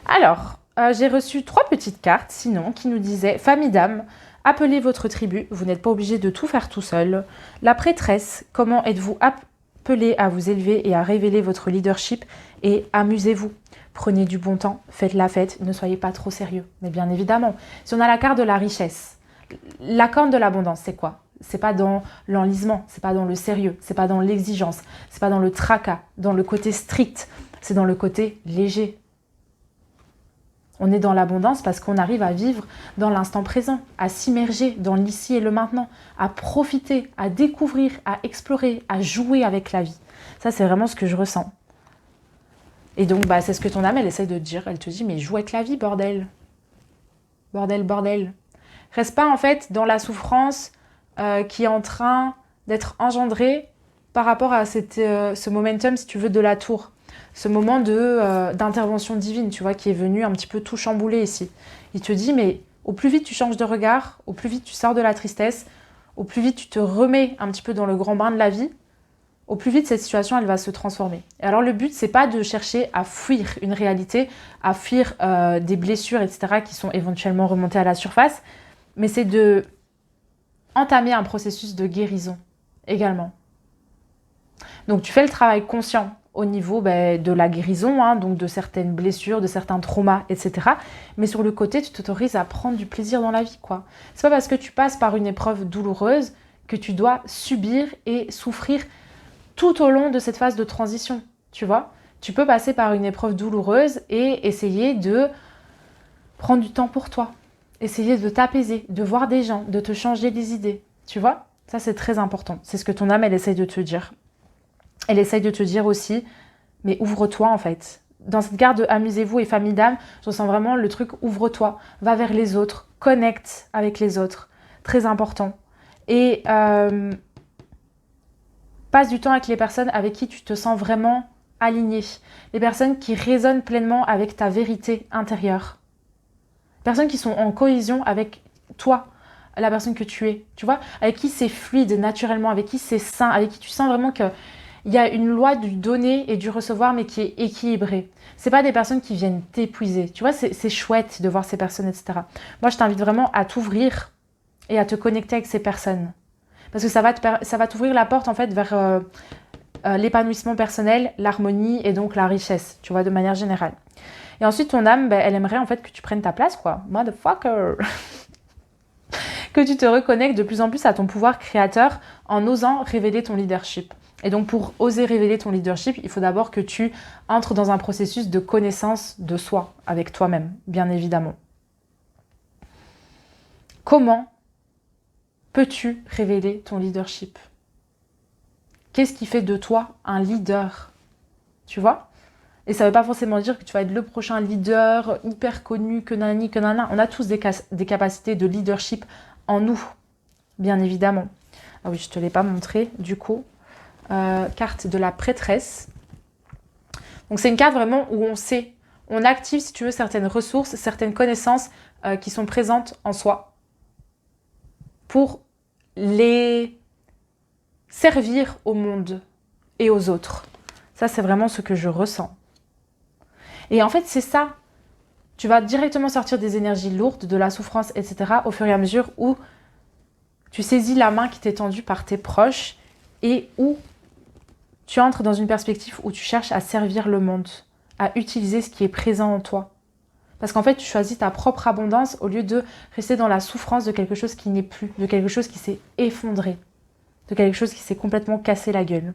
Alors, j'ai reçu 3 petites cartes, sinon, qui nous disaient « Famille d'âme, appelez votre tribu, vous n'êtes pas obligé de tout faire tout seul. La prêtresse, comment êtes-vous appelé à vous élever et à révéler votre leadership et amusez-vous. Prenez du bon temps, faites la fête, ne soyez pas trop sérieux. » Mais bien évidemment, si on a la carte de la richesse, la corne de l'abondance, c'est quoi? C'est pas dans l'enlisement, c'est pas dans le sérieux, c'est pas dans l'exigence, c'est pas dans le tracas, dans le côté strict, c'est dans le côté léger. On est dans l'abondance parce qu'on arrive à vivre dans l'instant présent, à s'immerger dans l'ici et le maintenant, à profiter, à découvrir, à explorer, à jouer avec la vie. Ça, c'est vraiment ce que je ressens. Et donc, c'est ce que ton âme, elle essaye de te dire. Elle te dit, mais joue avec la vie, bordel. Bordel, bordel. Reste pas, en fait, dans la souffrance qui est en train d'être engendrée par rapport à ce momentum, si tu veux, de la tour. Ce moment d'intervention divine, tu vois, qui est venu un petit peu tout chambouler ici. Il te dit, mais au plus vite tu changes de regard, au plus vite tu sors de la tristesse, au plus vite tu te remets un petit peu dans le grand bain de la vie, au plus vite cette situation, elle va se transformer. Et alors le but, c'est pas de chercher à fuir une réalité, à fuir des blessures, etc., qui sont éventuellement remontées à la surface, mais c'est de entamer un processus de guérison également. Donc tu fais le travail conscient au niveau de la guérison, donc de certaines blessures, de certains traumas, etc. Mais sur le côté, tu t'autorises à prendre du plaisir dans la vie, quoi. C'est pas parce que tu passes par une épreuve douloureuse que tu dois subir et souffrir tout au long de cette phase de transition, tu vois. Tu peux passer par une épreuve douloureuse et essayer de prendre du temps pour toi, essayer de t'apaiser, de voir des gens, de te changer les idées, tu vois. Ça, c'est très important. C'est ce que ton âme, elle essaye de te dire. Elle essaye de te dire aussi, mais ouvre-toi en fait. Dans cette carte de amusez-vous et famille d'âme, je ressens vraiment le truc ouvre-toi, va vers les autres, connecte avec les autres. Très important. Et passe du temps avec les personnes avec qui tu te sens vraiment aligné. Les personnes qui résonnent pleinement avec ta vérité intérieure. Personnes qui sont en cohésion avec toi, la personne que tu es. Tu vois, avec qui c'est fluide naturellement, avec qui c'est sain, avec qui tu sens vraiment que il y a une loi du donner et du recevoir, mais qui est équilibrée. C'est pas des personnes qui viennent t'épuiser. Tu vois, c'est chouette de voir ces personnes, etc. Moi, je t'invite vraiment à t'ouvrir et à te connecter avec ces personnes. Parce que ça va t'ouvrir la porte, en fait, vers l'épanouissement personnel, l'harmonie et donc la richesse, tu vois, de manière générale. Et ensuite, ton âme, elle aimerait, en fait, que tu prennes ta place, quoi. Motherfucker. Que tu te reconnectes de plus en plus à ton pouvoir créateur en osant révéler ton leadership. Et donc, pour oser révéler ton leadership, il faut d'abord que tu entres dans un processus de connaissance de soi, avec toi-même, bien évidemment. Comment peux-tu révéler ton leadership? Qu'est-ce qui fait de toi un leader? Tu vois? Et ça ne veut pas forcément dire que tu vas être le prochain leader hyper connu, que nani, que nana. On a tous des capacités de leadership en nous, bien évidemment. Ah oui, je ne te l'ai pas montré, du coup. Carte de la prêtresse. Donc c'est une carte vraiment où on sait, on active si tu veux certaines ressources, certaines connaissances qui sont présentes en soi pour les servir au monde et aux autres. Ça, c'est vraiment ce que je ressens. Et en fait, c'est ça. Tu vas directement sortir des énergies lourdes, de la souffrance, etc. au fur et à mesure où tu saisis la main qui t'est tendue par tes proches et où tu entres dans une perspective où tu cherches à servir le monde, à utiliser ce qui est présent en toi. Parce qu'en fait, tu choisis ta propre abondance au lieu de rester dans la souffrance de quelque chose qui n'est plus, de quelque chose qui s'est effondré, de quelque chose qui s'est complètement cassé la gueule.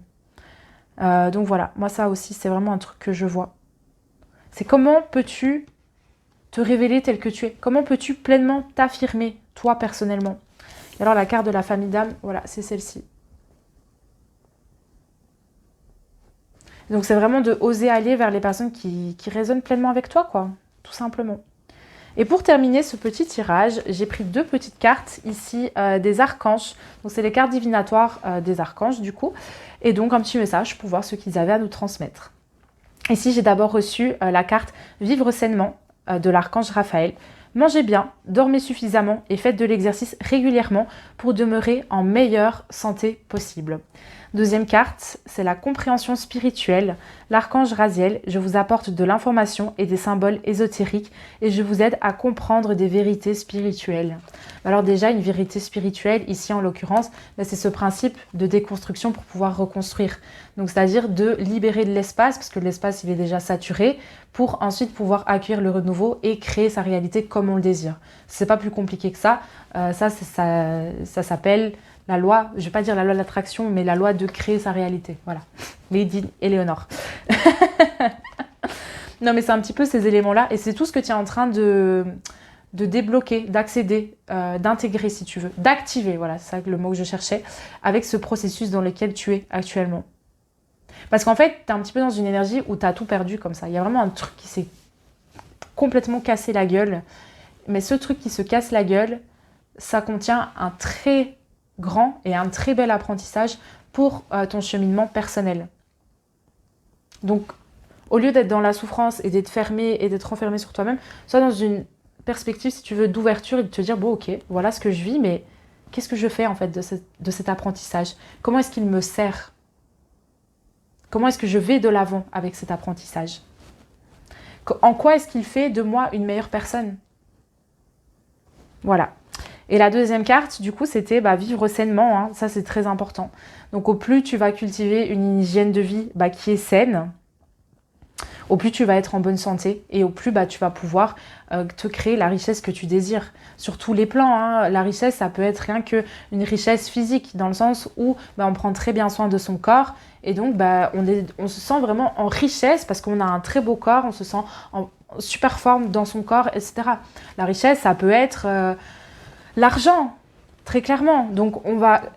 Donc voilà, moi ça aussi, c'est vraiment un truc que je vois. C'est comment peux-tu te révéler tel que tu es? Comment peux-tu pleinement t'affirmer, toi, personnellement? Et alors, la carte de la famille d'âme, voilà, c'est celle-ci. Donc, c'est vraiment de oser aller vers les personnes qui résonnent pleinement avec toi, quoi, tout simplement. Et pour terminer ce petit tirage, j'ai pris 2 petites cartes ici des archanges. Donc, c'est les cartes divinatoires des archanges, du coup. Et donc, un petit message pour voir ce qu'ils avaient à nous transmettre. Ici, j'ai d'abord reçu la carte « Vivre sainement » de l'archange Raphaël. Mangez bien, dormez suffisamment et faites de l'exercice régulièrement pour demeurer en meilleure santé possible. Deuxième carte, c'est la compréhension spirituelle. L'archange Raziel, je vous apporte de l'information et des symboles ésotériques et je vous aide à comprendre des vérités spirituelles. Alors déjà, une vérité spirituelle, ici en l'occurrence, c'est ce principe de déconstruction pour pouvoir reconstruire. Donc c'est-à-dire de libérer de l'espace, parce que l'espace il est déjà saturé, pour ensuite pouvoir accueillir le renouveau et créer sa réalité comme on le désire. C'est pas plus compliqué que ça. Ça s'appelle la loi, je ne vais pas dire la loi de l'attraction, mais la loi de créer sa réalité. Voilà. Lady Eleonore. Non, mais c'est un petit peu ces éléments-là. Et c'est tout ce que tu es en train de débloquer, d'accéder, d'intégrer si tu veux. D'activer, voilà, c'est ça le mot que je cherchais, avec ce processus dans lequel tu es actuellement. Parce qu'en fait, tu es un petit peu dans une énergie où tu as tout perdu comme ça. Il y a vraiment un truc qui s'est complètement cassé la gueule. Mais ce truc qui se casse la gueule, ça contient un très grand et un très bel apprentissage pour ton cheminement personnel. Donc, au lieu d'être dans la souffrance et d'être fermé et d'être enfermé sur toi-même, sois dans une perspective, si tu veux, d'ouverture et de te dire, bon, ok, voilà ce que je vis, mais qu'est-ce que je fais en fait de cet apprentissage? Comment est-ce qu'il me sert? Comment est-ce que je vais de l'avant avec cet apprentissage? En quoi est-ce qu'il fait de moi une meilleure personne? Voilà. Et la deuxième carte, du coup, c'était vivre sainement. Hein. Ça, c'est très important. Donc, au plus tu vas cultiver une hygiène de vie qui est saine, au plus tu vas être en bonne santé et au plus tu vas pouvoir te créer la richesse que tu désires. Sur tous les plans, hein. La richesse, ça peut être rien qu'une richesse physique, dans le sens où on prend très bien soin de son corps et donc on se sent vraiment en richesse parce qu'on a un très beau corps, on se sent en super forme dans son corps, etc. La richesse, ça peut être l'argent, très clairement. Donc,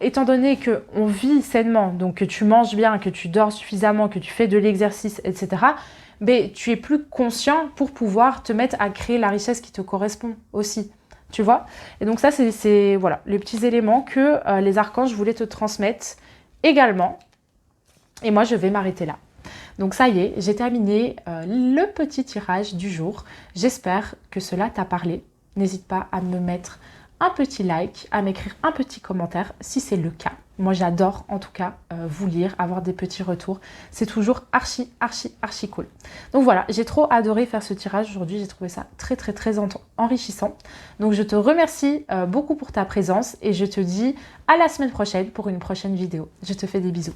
étant donné qu'on vit sainement, donc que tu manges bien, que tu dors suffisamment, que tu fais de l'exercice, etc., tu es plus conscient pour pouvoir te mettre à créer la richesse qui te correspond aussi. Tu vois? Et donc ça, c'est voilà, les petits éléments que les archanges voulaient te transmettre également. Et moi, je vais m'arrêter là. Donc ça y est, j'ai terminé le petit tirage du jour. J'espère que cela t'a parlé. N'hésite pas à me mettre un petit like, à m'écrire un petit commentaire si c'est le cas. Moi, j'adore en tout cas vous lire, avoir des petits retours. C'est toujours archi cool. Donc voilà, j'ai trop adoré faire ce tirage aujourd'hui. J'ai trouvé ça très enrichissant. Donc je te remercie beaucoup pour ta présence et je te dis à la semaine prochaine pour une prochaine vidéo. Je te fais des bisous.